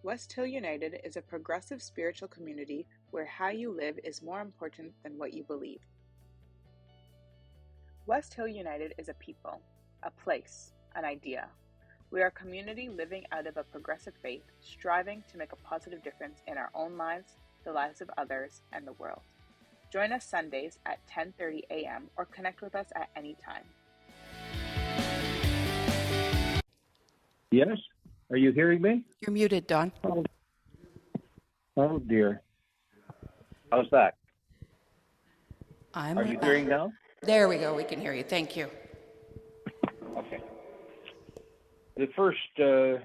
West Hill United is a progressive spiritual community where how you live is more important than what you believe. West Hill United is a people, a place, an idea. We are a community living out of a progressive faith, striving to make a positive difference in our own lives, the lives of others, and the world. Join us Sundays at 10:30 a.m. or connect with us at any time. Yes? Are you hearing me? You're muted, Don. Oh dear. How's that? I'm. Are you hearing now? There we go. We can hear you. Thank you. Okay. The first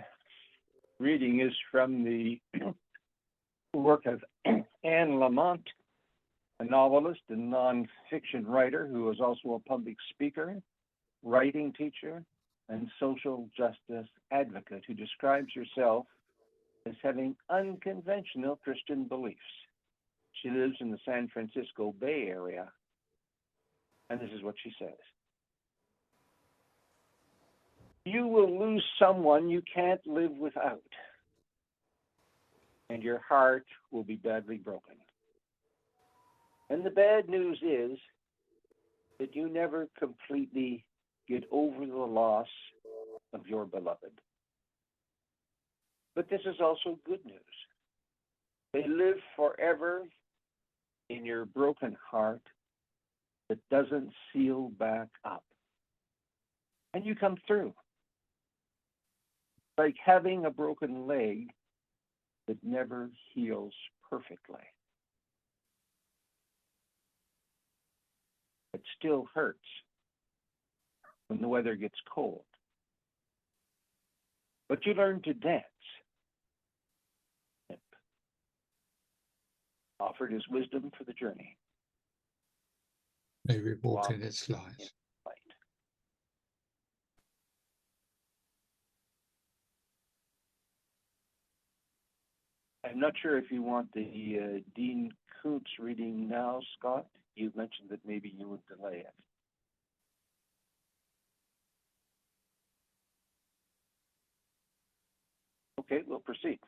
reading is from the work of Anne Lamont, a novelist and nonfiction writer who is also a public speaker, writing teacher, and social justice advocate who describes herself as having unconventional Christian beliefs. She lives in the San Francisco Bay Area, and this is what she says. You will lose someone you can't live without, and your heart will be badly broken. And the bad news is that you never completely get over the loss of your beloved. But this is also good news. They live forever in your broken heart that doesn't seal back up. And you come through. Like having a broken leg that never heals perfectly. It still hurts when the weather gets cold. But you learn to dance. Offered his wisdom for the journey. May we walk in its light. I'm not sure if you want the Dean Koontz reading now, Scott. You mentioned that maybe you would delay it. Okay, we'll proceed.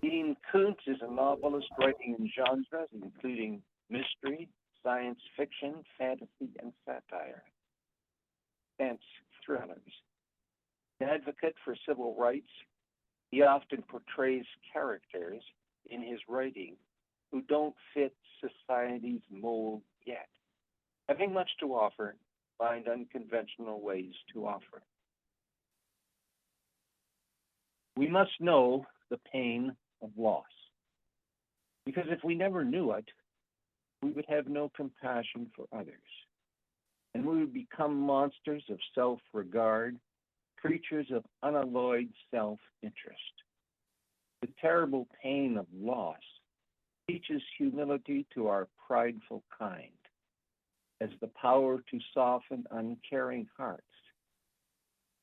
Dean Koontz is a novelist writing in genres including mystery, science fiction, fantasy, and satire. Dance thrillers. An advocate for civil rights, he often portrays characters in his writing who don't fit society's mold yet. Having much to offer, find unconventional ways to offer. We must know the pain of loss, because if we never knew it, we would have no compassion for others, and we would become monsters of self-regard, creatures of unalloyed self-interest. The terrible pain of loss teaches humility to our prideful kind, as the power to soften uncaring hearts,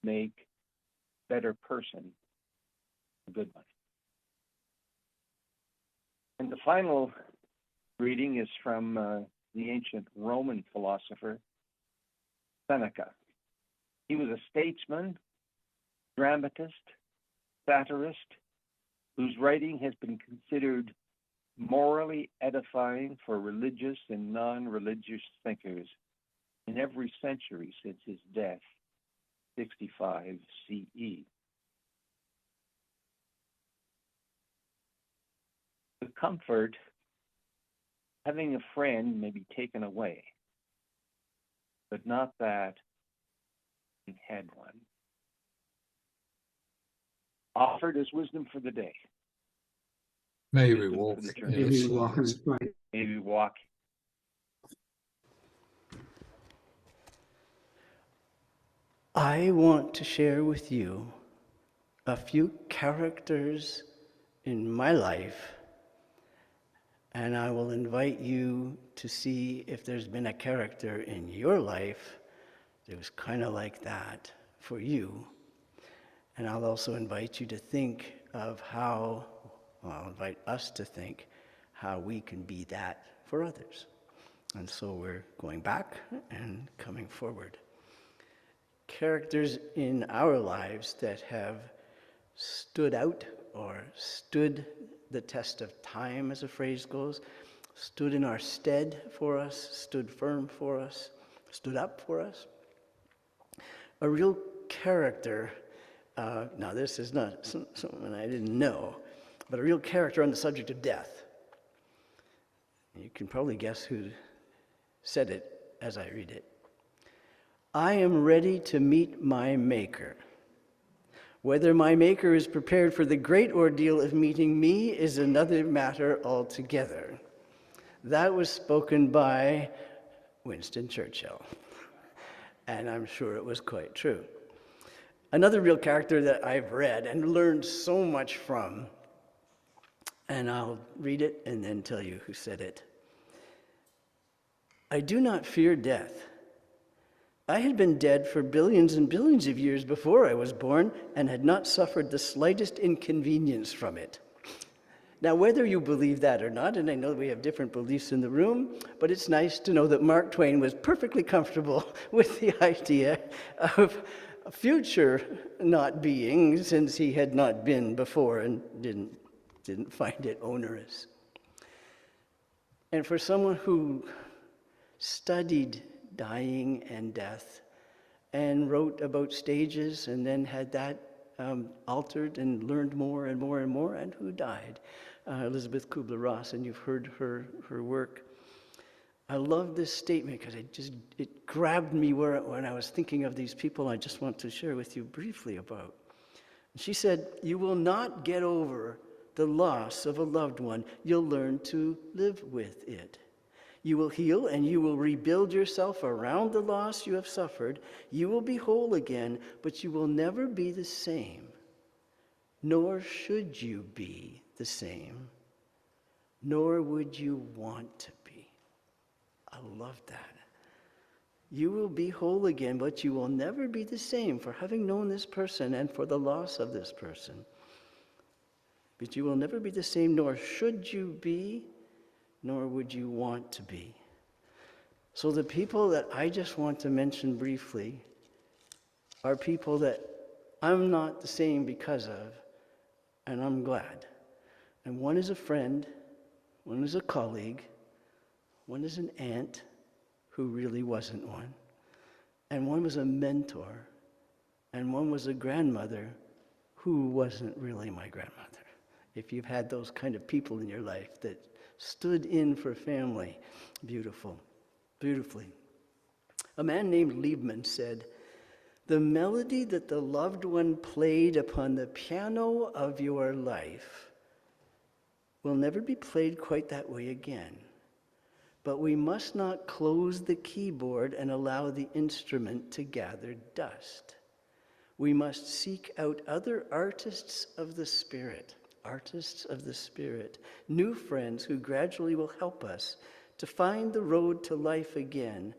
make better person a good one. And the final reading is from the ancient Roman philosopher Seneca. He was a statesman, dramatist, satirist, whose writing has been considered morally edifying for religious and non-religious thinkers in every century since his death, 65 CE. The comfort, having a friend may be taken away, but not that he had one. Offered as wisdom for the day. May we walk in its light. May we walk. I want to share with you a few characters in my life, and I will invite you to see if there's been a character in your life that was kind of like that for you. And I'll also invite you to think of how, well, I'll invite us to think how we can be that for others. And so we're going back and coming forward. Characters in our lives that have stood out or stood the test of time, as the phrase goes, stood in our stead for us, stood firm for us, stood up for us. A real character, now this is not something I didn't know, but a real character on the subject of death. You can probably guess who said it as I read it. I am ready to meet my Maker. Whether my Maker is prepared for the great ordeal of meeting me is another matter altogether. That was spoken by Winston Churchill, and I'm sure it was quite true. Another real character that I've read and learned so much from, and I'll read it and then tell you who said it. I do not fear death. I had been dead for billions and billions of years before I was born and had not suffered the slightest inconvenience from it. Now, whether you believe that or not, and I know we have different beliefs in the room, but it's nice to know that Mark Twain was perfectly comfortable with the idea of a future not being, since he had not been before and didn't find it onerous. And for someone who studied dying and death and wrote about stages and then had that altered and learned more and more and more, and who died, Elizabeth Kubler-Ross, and you've heard her work. I love this statement because it grabbed me when I was thinking of these people I just want to share with you briefly about. She said, you will not get over the loss of a loved one. You'll learn to live with it. You will heal and you will rebuild yourself around the loss you have suffered. You will be whole again, but you will never be the same. Nor should you be the same. Nor would you want to be. I love that. You will be whole again, but you will never be the same for having known this person and for the loss of this person. But you will never be the same, nor should you be, nor would you want to be. So the people that I just want to mention briefly are people that I'm not the same because of, and I'm glad. And one is a friend, one is a colleague, one is an aunt who really wasn't one, and one was a mentor, and one was a grandmother who wasn't really my grandmother. If you've had those kind of people in your life that stood in for family. Beautifully. A man named Liebman said, the melody that the loved one played upon the piano of your life will never be played quite that way again. But we must not close the keyboard and allow the instrument to gather dust. We must seek out other artists of the Spirit, new friends who gradually will help us to find the road to life again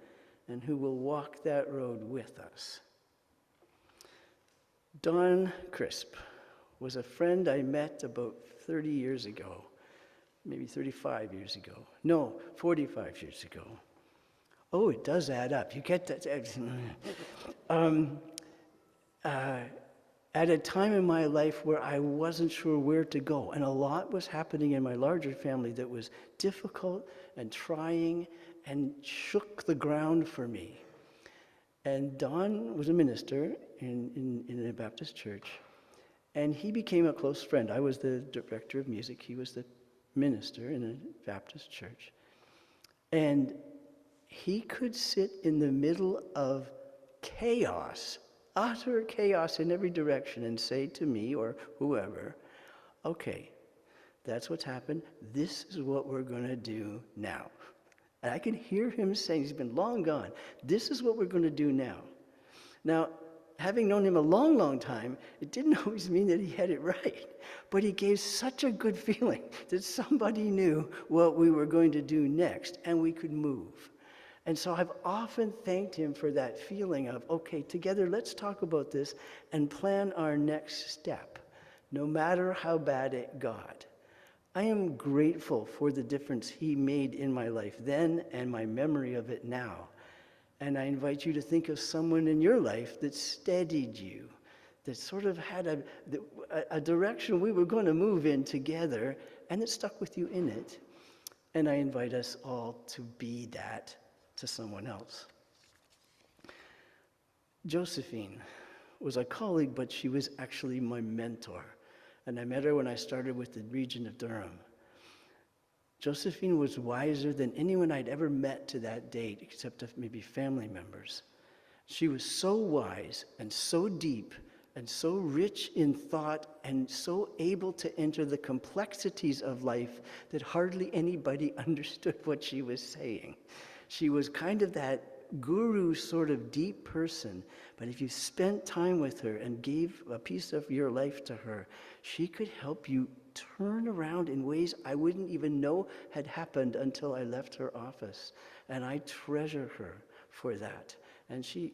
and who will walk that road with us. Don Crisp was a friend I met about 30 years ago, maybe 35 years ago. No, 45 years ago. Oh, it does add up. You get that. At a time in my life where I wasn't sure where to go, and a lot was happening in my larger family that was difficult and trying and shook the ground for me. And Don was a minister in a Baptist church, and he became a close friend. I was the director of music. He was the minister in a Baptist church. And he could sit in the middle of chaos, utter chaos in every direction, and say to me or whoever, okay, that's what's happened. This is what we're going to do now. And I can hear him saying, he's been long gone, this is what we're going to do now. Now, having known him a long, long time, it didn't always mean that he had it right. But he gave such a good feeling that somebody knew what we were going to do next, and we could move. And so I've often thanked him for that feeling of, okay, together let's talk about this and plan our next step, no matter how bad it got. I am grateful for the difference he made in my life then and my memory of it now. And I invite you to think of someone in your life that steadied you, that sort of had a direction we were going to move in together, and it stuck with you in it. And I invite us all to be that to someone else. Josephine was a colleague, but she was actually my mentor. And I met her when I started with the region of Durham. Josephine was wiser than anyone I'd ever met to that date, except of maybe family members. She was so wise and so deep and so rich in thought and so able to enter the complexities of life that hardly anybody understood what she was saying. She was kind of that guru sort of deep person, but if you spent time with her and gave a piece of your life to her, she could help you turn around in ways I wouldn't even know had happened until I left her office. And I treasure her for that. And she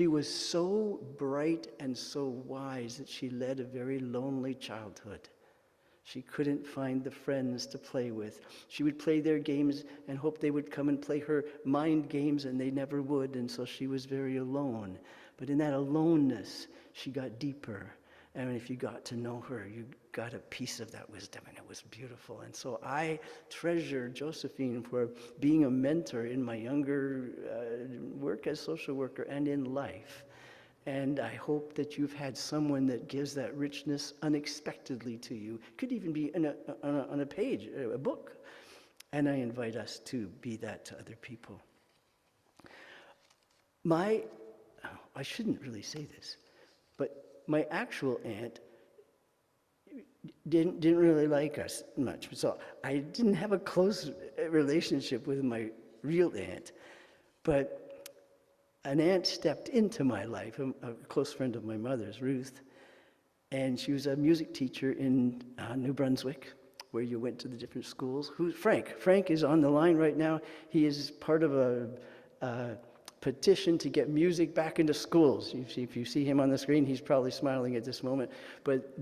was so bright and so wise that she led a very lonely childhood. She couldn't find the friends to play with. She would play their games and hope they would come and play her mind games, and they never would, and so she was very alone. But in that aloneness, she got deeper. And if you got to know her, you got a piece of that wisdom, and it was beautiful. And so I treasure Josephine for being a mentor in my younger work as social worker and in life. And I hope that you've had someone that gives that richness unexpectedly to you. It could even be on a page, a book. And I invite us to be that to other people. I shouldn't really say this, but my actual aunt didn't really like us much. So I didn't have a close relationship with my real aunt. But an aunt stepped into my life, a close friend of my mother's, Ruth, and she was a music teacher in New Brunswick, where you went to the different schools. Who's Frank? Frank is on the line right now. He is part of a petition to get music back into schools. If you see him on the screen, he's probably smiling at this moment. But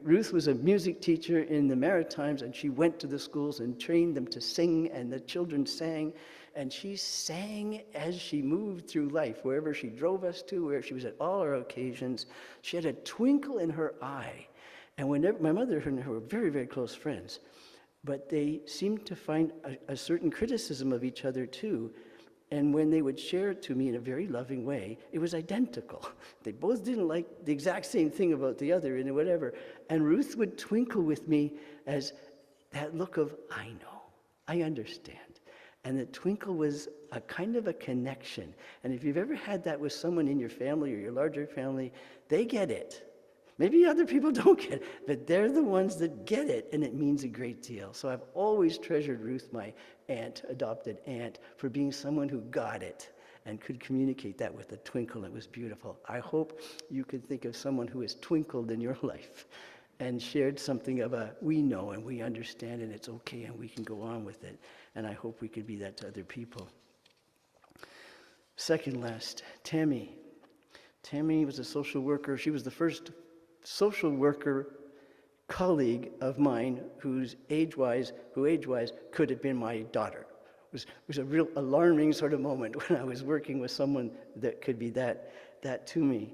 Ruth was a music teacher in the Maritimes, and she went to the schools and trained them to sing, and the children sang. And she sang as she moved through life, wherever she drove us to, where she was at all our occasions. She had a twinkle in her eye. And whenever my mother and her were very, very close friends, but they seemed to find a certain criticism of each other too. And when they would share it to me in a very loving way, it was identical. They both didn't like the exact same thing about the other and whatever. And Ruth would twinkle with me as that look of, I know, I understand. And the twinkle was a kind of a connection. And if you've ever had that with someone in your family or your larger family, they get it. Maybe other people don't get it, but they're the ones that get it, and it means a great deal. So I've always treasured Ruth, my aunt, adopted aunt, for being someone who got it and could communicate that with a twinkle. It was beautiful. I hope you could think of someone who has twinkled in your life and shared something of a, we know and we understand and it's okay and we can go on with it. And I hope we could be that to other people. Second last, Tammy. Tammy was a social worker. She was the first social worker colleague of mine who age-wise could have been my daughter. It was a real alarming sort of moment when I was working with someone that could be that to me.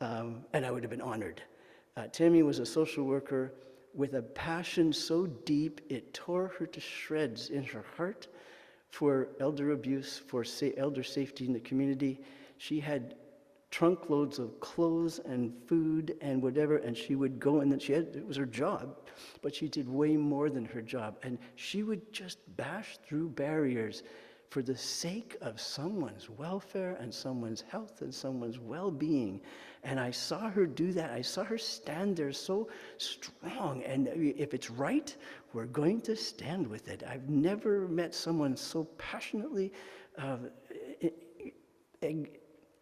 And I would have been honored. Tammy was a social worker with a passion so deep it tore her to shreds in her heart for elder abuse, for elder safety in the community. She had trunk loads of clothes and food and whatever, and she would go, and then it was her job, but she did way more than her job. And she would just bash through barriers for the sake of someone's welfare and someone's health and someone's well-being. And I saw her do that. I saw her stand there so strong. And if it's right, we're going to stand with it. I've never met someone so passionately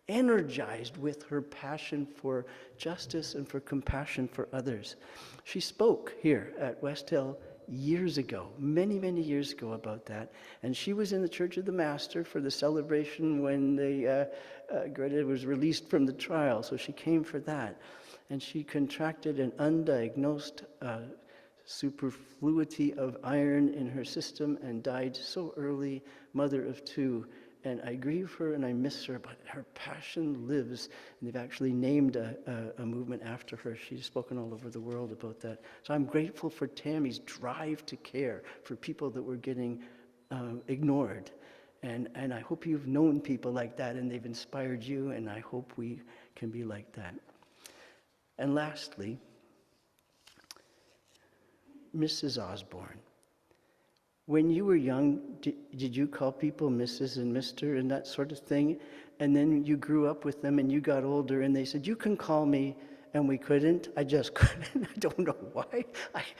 energized with her passion for justice and for compassion for others. She spoke here at West Hill years ago, many, many years ago about that. And she was in the Church of the Master for the celebration when Greta was released from the trial. So she came for that. And she contracted an undiagnosed superfluity of iron in her system and died so early, mother of two. and I grieve her and I miss her, but her passion lives, and they've actually named a movement after her. She's spoken all over the world about that. So I'm grateful for Tammy's drive to care for people that were getting ignored. And I hope you've known people like that and they've inspired you, and I hope we can be like that. And lastly, Mrs. Osborne. When you were young, did you call people Mrs. and Mr. and that sort of thing? And then you grew up with them and you got older and they said, you can call me, and we couldn't. I just couldn't. I don't know why.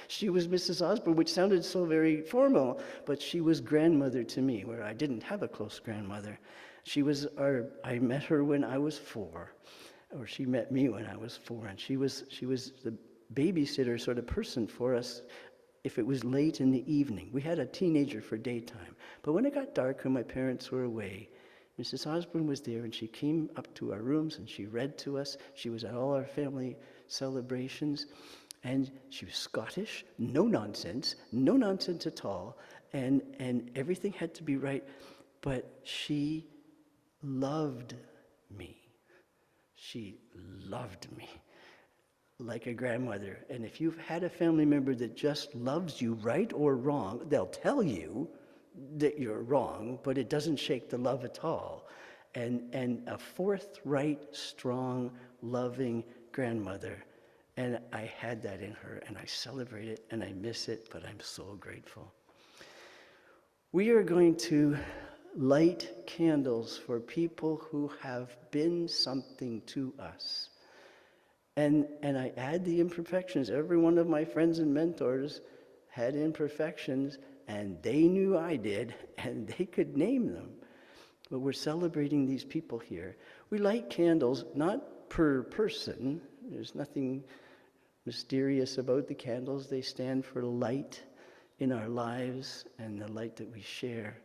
She was Mrs. Osborne, which sounded so very formal, but she was grandmother to me, where I didn't have a close grandmother. I met her when I was 4, or she met me when I was 4, and she was the babysitter sort of person for us if it was late in the evening. We had a teenager for daytime, but when it got darker, my parents were away. Mrs. Osborne was there, and she came up to our rooms and she read to us. She was at all our family celebrations, and she was Scottish, no nonsense at all, and everything had to be right, but she loved me. She loved me like a grandmother. And if you've had a family member that just loves you, right or wrong, they'll tell you that you're wrong, but it doesn't shake the love at all. And a forthright, strong, loving grandmother. And I had that in her, and I celebrate it, and I miss it, but I'm so grateful. We are going to light candles for people who have been something to us. And I add the imperfections. Every one of my friends and mentors had imperfections, and they knew I did, and they could name them. But we're celebrating these people here. We light candles, not per person. There's nothing mysterious about the candles. They stand for light in our lives and the light that we share.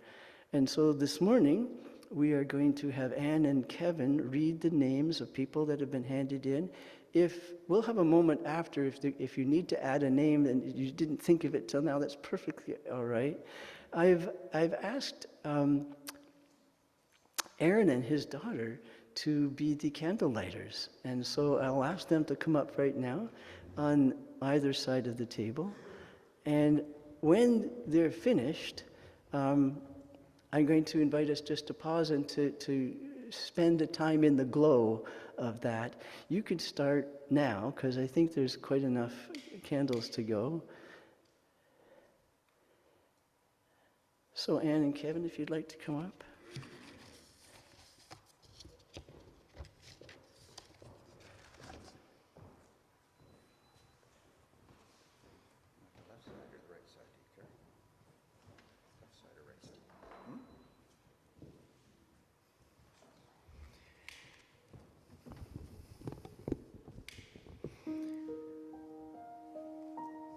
And so this morning, we are going to have Anne and Kevin read the names of people that have been handed in. We'll have a moment after, if you need to add a name and you didn't think of it till now, that's perfectly all right. I've asked Aaron and his daughter to be the candle lighters, and so I'll ask them to come up right now on either side of the table. And when they're finished, I'm going to invite us just to pause and to spend a time in the glow of that. You could start now, because I think there's quite enough candles to go. So Anne and Kevin, if you'd like to come up.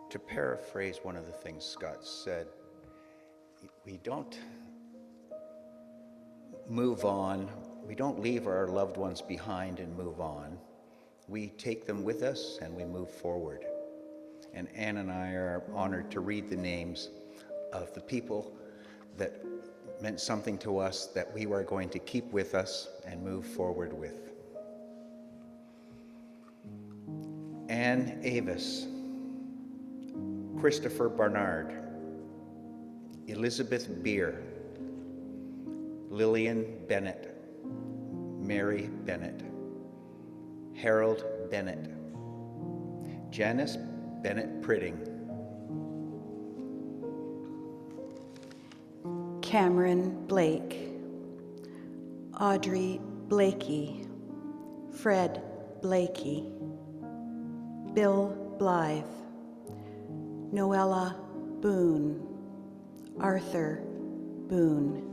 To paraphrase one of the things Scott said, we don't move on, we don't leave our loved ones behind and move on. We take them with us and we move forward. And Anne and I are honored to read the names of the people that meant something to us that we are going to keep with us and move forward with. Anne Avis, Christopher Barnard, Elizabeth Beer, Lillian Bennett, Mary Bennett, Harold Bennett, Janice Bennett Pritting, Cameron Blake, Audrey Blakey, Fred Blakey, Bill Blythe, Noella Boone, Arthur Boone,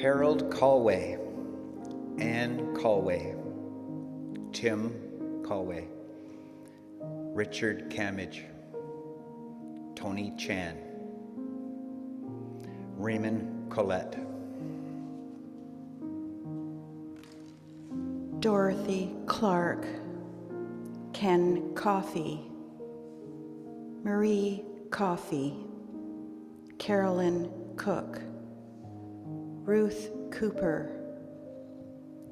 Harold Colway, Anne Colway, Tim Colway, Richard Camage, Tony Chan, Raymond Collette, Dorothy Clark, Ken Coffey, Marie Coffey, Carolyn Cook, Ruth Cooper,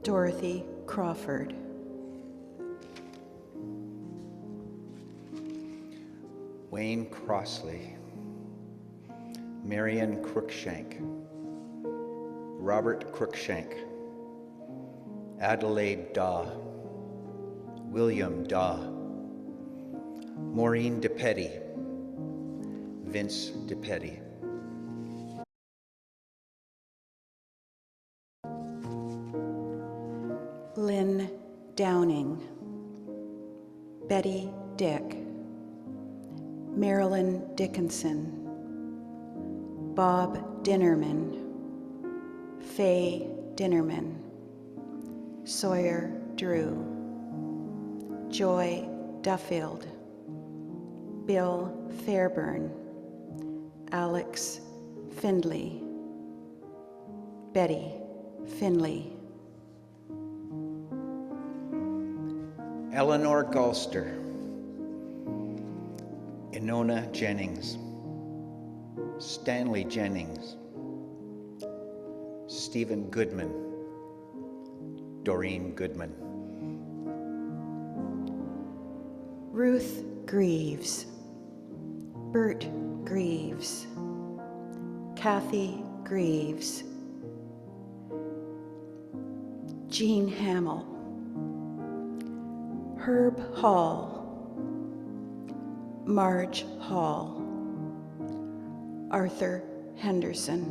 Dorothy Crawford. Wayne Crossley, Marion Cruikshank, Robert Cruikshank, Adelaide Daw, William Daw, Maureen DePetty, Vince DePetty. Lynn Downing, Betty Dick, Marilyn Dickinson, Bob Dinnerman, Faye Dinnerman, Sawyer Drew, Joy Duffield, Bill Fairburn, Alex Findley, Betty Finley, Eleanor Gulster, Inona Jennings, Stanley Jennings, Stephen Goodman, Doreen Goodman, Ruth Greaves, Bert Greaves, Kathy Greaves, Jean Hamill, Herb Hall, Marge Hall, Arthur Henderson,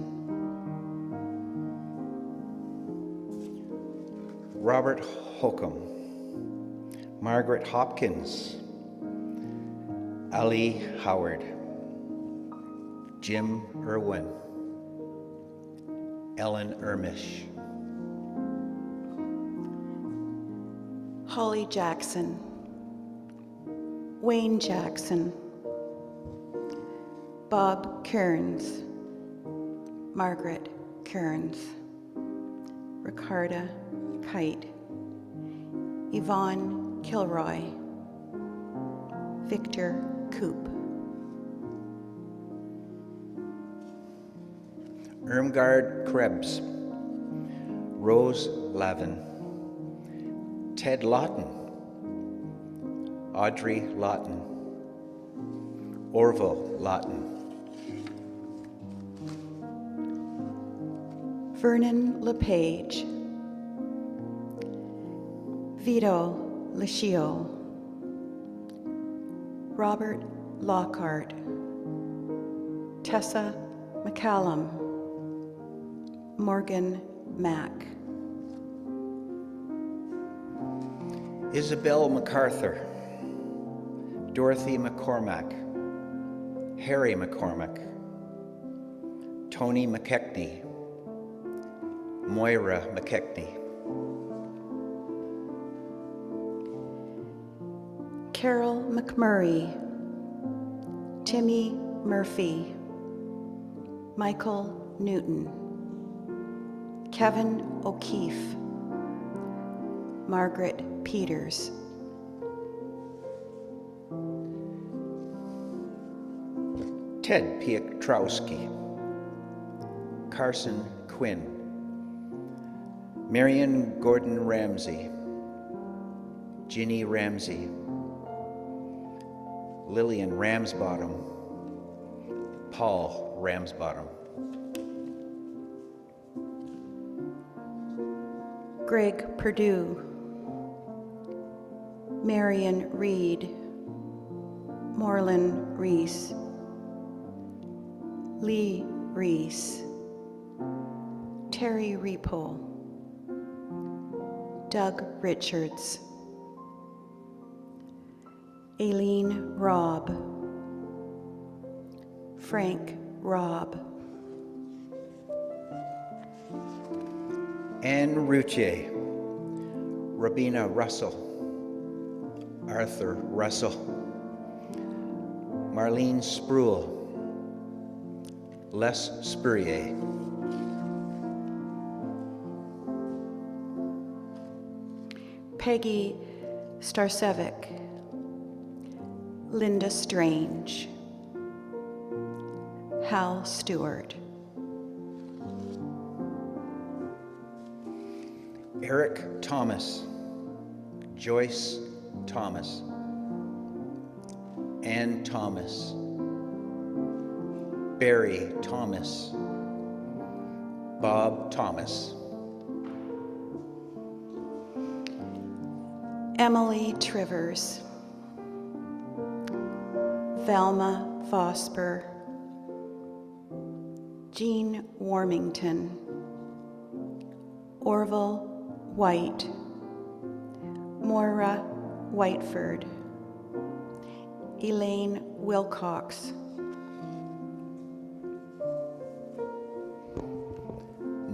Robert Holcomb, Margaret Hopkins, Ali Howard, Jim Irwin, Ellen Ermish, Holly Jackson, Wayne Jackson, Bob Kearns, Margaret Kearns, Ricarda Kite, Yvonne Kilroy, Victor Coop, Irmgard Krebs, Rose Lavin, Ted Lawton, Audrey Lawton, Orville Lawton, Vernon LePage, Vito Licio, Robert Lockhart, Tessa McCallum, Morgan Mack, Isabel MacArthur, Dorothy McCormack, Harry McCormack, Tony McKechnie, Moira McKechnie, Carol McMurray, Timmy Murphy, Michael Newton, Kevin O'Keefe, Margaret Peters, Ted Pietrowski, Carson Quinn, Marion Gordon Ramsey, Ginny Ramsey, Lillian Ramsbottom, Paul Ramsbottom, Greg Perdue, Marion Reed, Morlin Reese, Lee Reese, Terry Repo, Doug Richards, Aileen Robb, Frank Robb, Anne Routier, Rabina Russell, Arthur Russell, Marlene Spruill, Les Spurrier, Peggy Starcevic, Linda Strange, Hal Stewart. Eric Thomas, Joyce Thomas, Ann Thomas, Barry Thomas, Bob Thomas, Emily Trivers, Velma Vosper, Jean Warmington, Orville White, Moira Whiteford, Elaine Wilcox,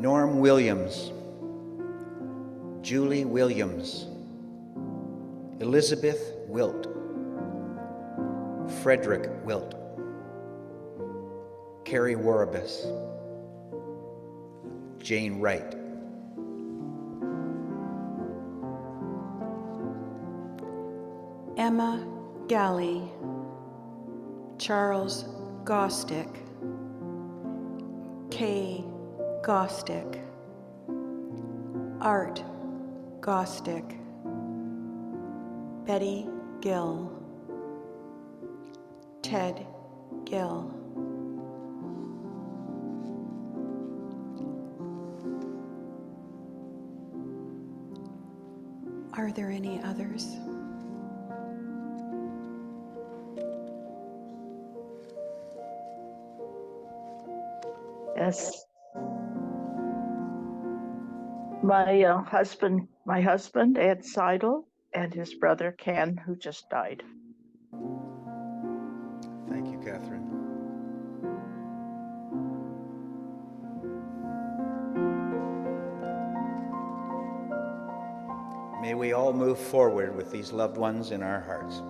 Norm Williams, Julie Williams, Elizabeth Wilt, Frederick Wilt, Carrie Warabus, Jane Wright, Emma Galley, Charles Gostick, Kay Gostick, Art Gostick, Betty Gill, Ted Gill, Are there any others? Yes. My husband, Ed Seidel, and his brother, Ken, who just died. Thank you, Catherine. May we all move forward with these loved ones in our hearts.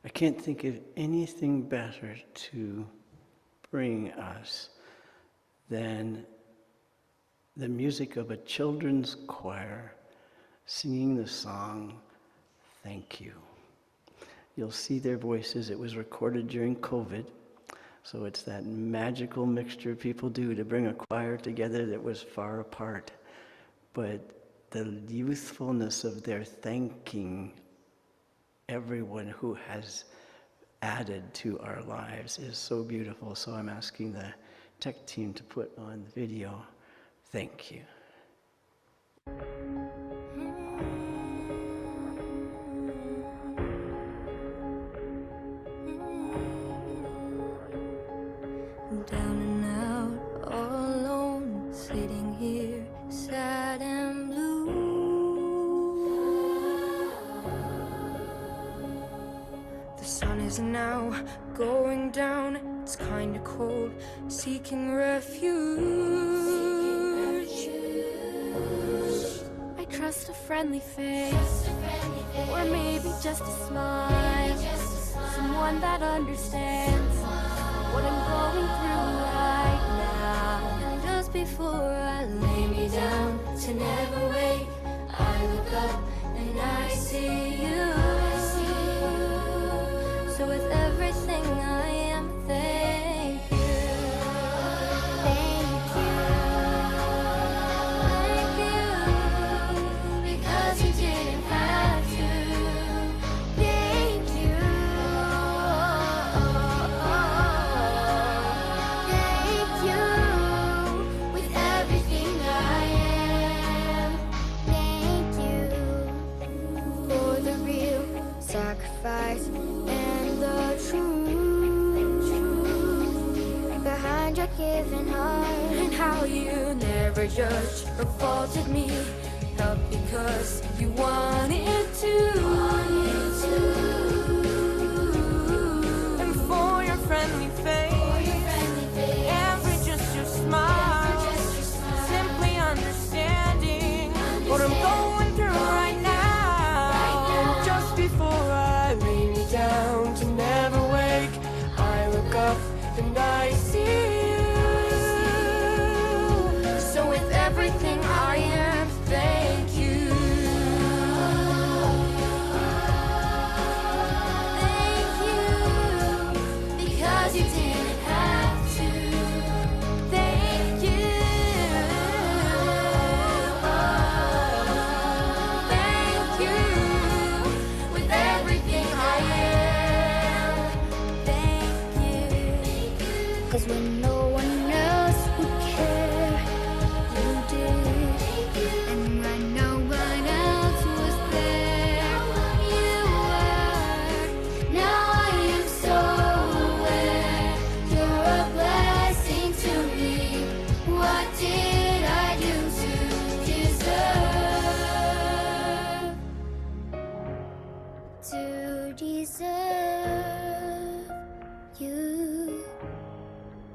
I can't think of anything better to bring us than the music of a children's choir singing the song, Thank You. You'll see their voices. It was recorded during COVID, so it's that magical mixture people do to bring a choir together that was far apart. But the youthfulness of their thanking everyone who has added to our lives is so beautiful. So I'm asking the tech team to put on the video. Thank you. Down and out, all alone, sitting here, sad and blue. The sun is now going down, it's kinda cold, seeking refuge. I trust a friendly face, or maybe just a smile, someone that understands what I'm going through right now. And just before I lay me down to never wake, I look up and I see you. So with everything I am, thank you. Thank you. Thank you. Because you didn't have to. Thank you. Thank you. With everything I am. how you never judged or faulted me. Helped because you wanted to. And for your friendly face, every gesture, smile, simply understanding what I'm going through right now. Just before I lay me down to never wake, I look up and I see you. So with everything I am, thank you. Thank you, because you didn't have to. Thank you. Thank you, with everything I am. Thank you, 'cause when no one else would care, you did. And when no one else was there, you were. Now I am so aware you're a blessing to me. What did I do to deserve you?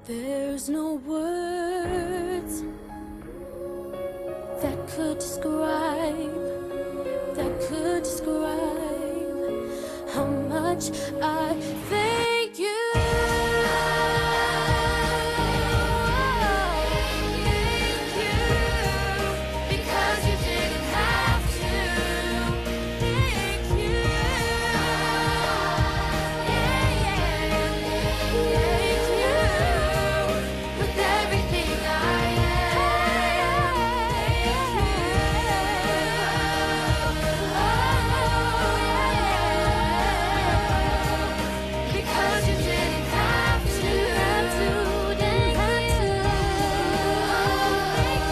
There's no words that could describe how much I thank you. Thank you, because you didn't have to. Thank you. Thank you, with everything I am. Because you didn't have to. Thank you. Thank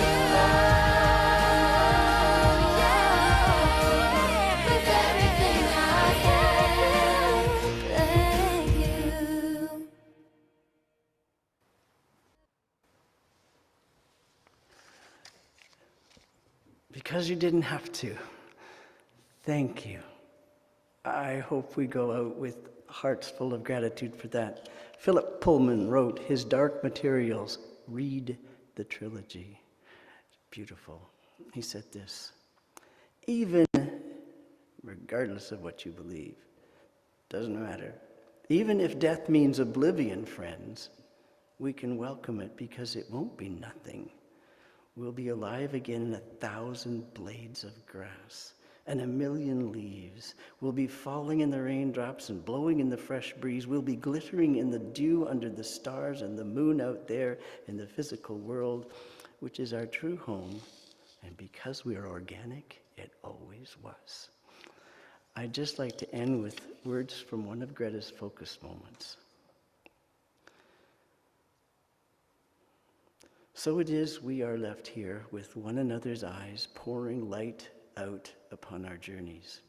you. With everything I am. Thank you. Because you didn't have to. Thank you. I hope we go out with hearts full of gratitude for that. Philip Pullman wrote his Dark Materials. Read the trilogy. Beautiful. He said this: even, regardless of what you believe, doesn't matter. Even if death means oblivion, friends, we can welcome it because it won't be nothing. We'll be alive again in 1,000 blades of grass and 1,000,000 leaves. We'll be falling in the raindrops and blowing in the fresh breeze. We'll be glittering in the dew under the stars and the moon out there in the physical world, which is our true home. And because we are organic, it always was. I'd just like to end with words from one of Greta's focus moments. So it is we are left here with one another's eyes pouring light out upon our journeys.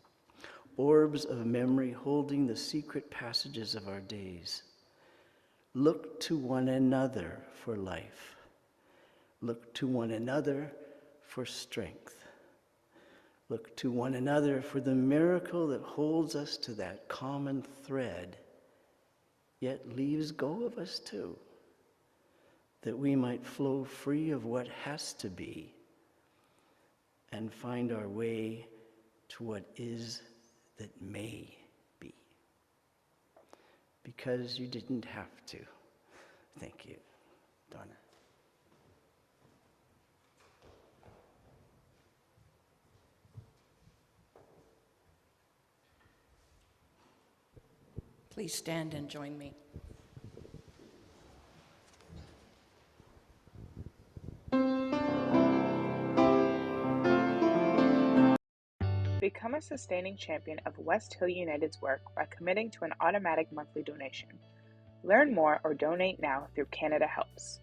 Orbs of memory holding the secret passages of our days. Look to one another for life. Look to one another for strength. Look to one another for the miracle that holds us to that common thread, yet leaves go of us too, that we might flow free of what has to be and find our way to what is that may be. Because you didn't have to. Thank you, Donna. Please stand and join me. Become a sustaining champion of West Hill United's work by committing to an automatic monthly donation. Learn more or donate now through Canada Helps.